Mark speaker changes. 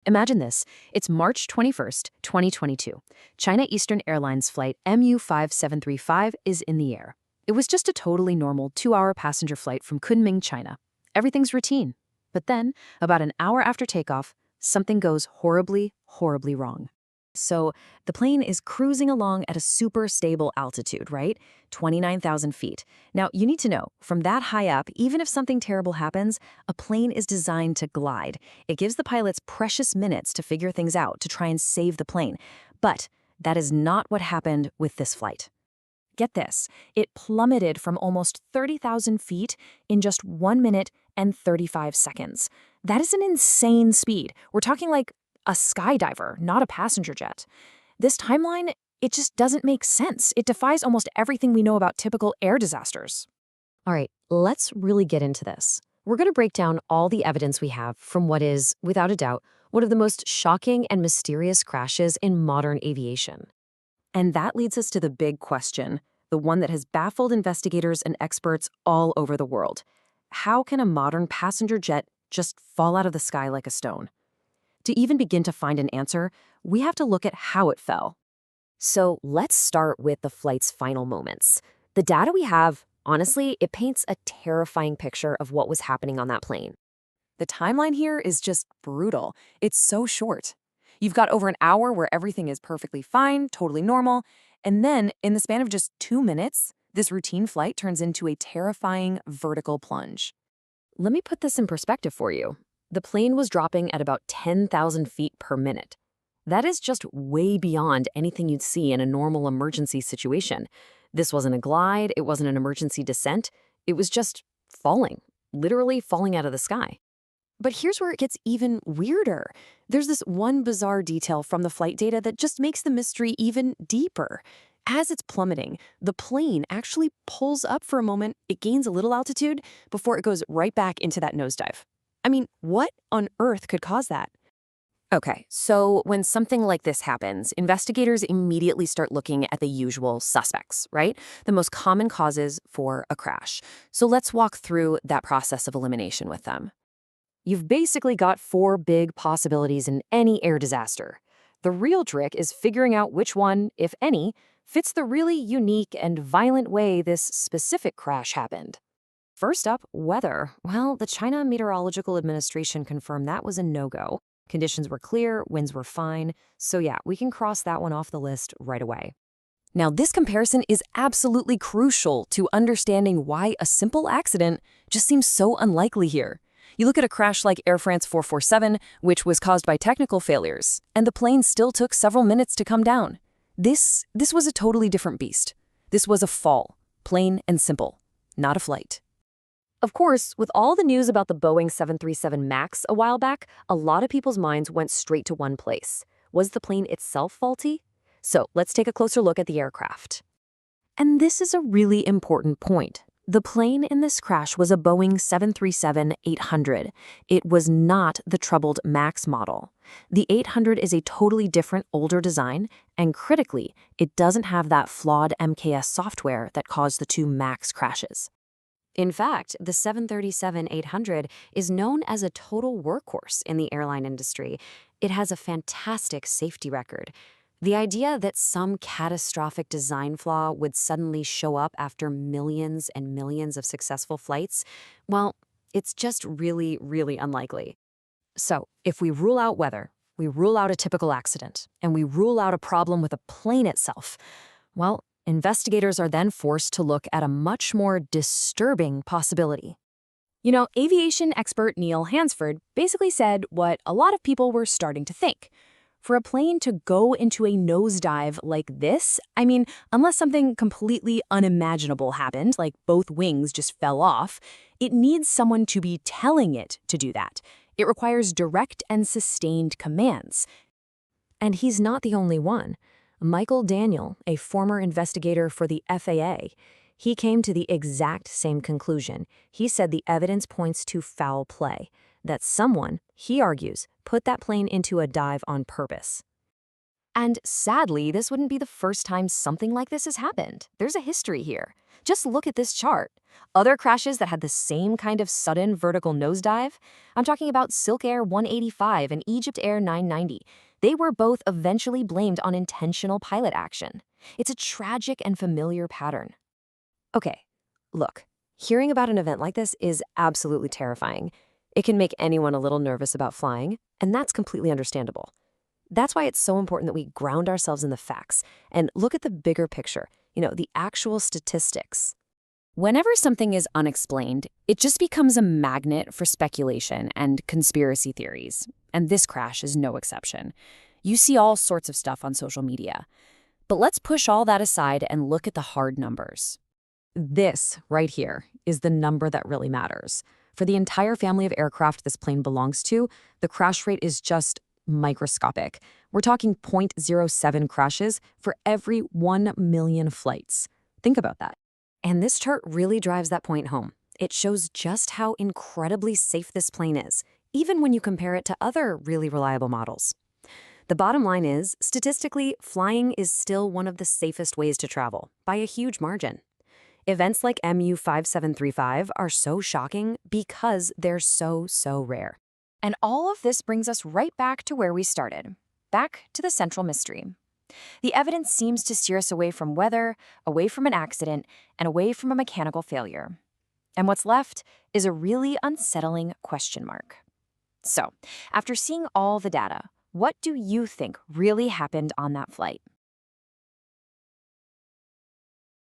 Speaker 1: Imagine this. It's March 21st, 2022. China Eastern Airlines Flight MU5735 is in the air. It was just a totally normal 2-hour passenger flight from Kunming, China. Everything's routine. But then, about an hour after takeoff, something goes horribly, horribly wrong. So, the plane is cruising along at a super stable altitude, right? 29,000 feet. Now, you need to know, from that high up, even if something terrible happens, a plane is designed to glide. It gives the pilots precious minutes to figure things out, to try and save the plane. But that is not what happened with this flight. Get this, it plummeted from almost 30,000 feet in just 1 minute and 35 seconds. That is an insane speed. We're talking like a skydiver, not a passenger jet. This timeline, it just doesn't make sense. It defies almost everything we know about typical air disasters. All right, let's really get into this. We're going to break down all the evidence we have from what is, without a doubt, one of the most shocking and mysterious crashes in modern aviation. And that leads us to the big question, the one that has baffled investigators and experts all over the world. How can a modern passenger jet just fall out of the sky like a stone? To even begin to find an answer, we have to look at how it fell. So let's start with the flight's final moments. The data we have, honestly, it paints a terrifying picture of what was happening on that plane.
Speaker 2: The timeline here is just brutal. It's so short. You've got over an hour where everything is perfectly fine, totally normal, and then, in the span of just 2 minutes, this routine flight turns into a terrifying vertical plunge.
Speaker 1: Let me put this in perspective for you. The plane was dropping at about 10,000 feet per minute. That is just way beyond anything you'd see in a normal emergency situation. This wasn't a glide, it wasn't an emergency descent, it was just falling, literally falling out of the sky.
Speaker 2: But here's where it gets even weirder. There's this one bizarre detail from the flight data that just makes the mystery even deeper. As it's plummeting, the plane actually pulls up for a moment, it gains a little altitude before it goes right back into that nosedive. I mean, what on earth could cause that? Okay, so when something like this happens, investigators immediately start looking at the usual suspects, right? The most common causes for a crash. So let's walk through that process of elimination with them.
Speaker 1: You've basically got 4 big possibilities in any air disaster. The real trick is figuring out which one, if any, fits the really unique and violent way this specific crash happened. First up, weather. Well, the China Meteorological Administration confirmed that was a no-go. Conditions were clear, winds were fine, so yeah, we can cross that one off the list right away.
Speaker 2: Now, this comparison is absolutely crucial to understanding why a simple accident just seems so unlikely here. You look at a crash like Air France 447, which was caused by technical failures, and the plane still took several minutes to come down. This was a totally different beast. This was a fall, plain and simple, not a flight.
Speaker 1: Of course, with all the news about the Boeing 737 MAX a while back, a lot of people's minds went straight to one place. Was the plane itself faulty? So let's take a closer look at the aircraft. And this is a really important point. The plane in this crash was a Boeing 737-800. It was not the troubled MAX model. The 800 is a totally different, older design, and critically, it doesn't have that flawed MKS software that caused the 2 MAX crashes. In fact, the 737-800 is known as a total workhorse in the airline industry. It has a fantastic safety record. The idea that some catastrophic design flaw would suddenly show up after millions and millions of successful flights, well, it's just really, really unlikely. So, if we rule out weather, we rule out a typical accident, and we rule out a problem with the plane itself, well, investigators are then forced to look at a much more disturbing possibility. You know, aviation expert Neil Hansford basically said what a lot of people were starting to think. For a plane to go into a nosedive like this, I mean, unless something completely unimaginable happened, like both wings just fell off, it needs someone to be telling it to do that. It requires direct and sustained commands. And he's not the only one. Michael Daniel, a former investigator for the FAA, he came to the exact same conclusion. He said the evidence points to foul play, that someone, he argues, put that plane into a dive on purpose. And sadly, this wouldn't be the first time something like this has happened. There's a history here. Just look at this chart. Other crashes that had the same kind of sudden vertical nosedive, I'm talking about Silk Air 185 and Egypt Air 990. They were both eventually blamed on intentional pilot action. It's a tragic and familiar pattern. Okay, look, hearing about an event like this is absolutely terrifying. It can make anyone a little nervous about flying, and that's completely understandable. That's why it's so important that we ground ourselves in the facts and look at the bigger picture, the actual statistics. Whenever something is unexplained, it just becomes a magnet for speculation and conspiracy theories. And this crash is no exception. You see all sorts of stuff on social media. But let's push all that aside and look at the hard numbers. This right here is the number that really matters. For the entire family of aircraft this plane belongs to, the crash rate is just microscopic. We're talking 0.07 crashes for every 1 million flights. Think about that. And this chart really drives that point home. It shows just how incredibly safe this plane is, even when you compare it to other really reliable models. The bottom line is, statistically, flying is still one of the safest ways to travel, by a huge margin. Events like MU-5735 are so shocking because they're so rare. And all of this brings us right back to where we started, back to the central mystery. The evidence seems to steer us away from weather, away from an accident, and away from a mechanical failure. And what's left is a really unsettling question mark. So, after seeing all the data, what do you think really happened on that flight?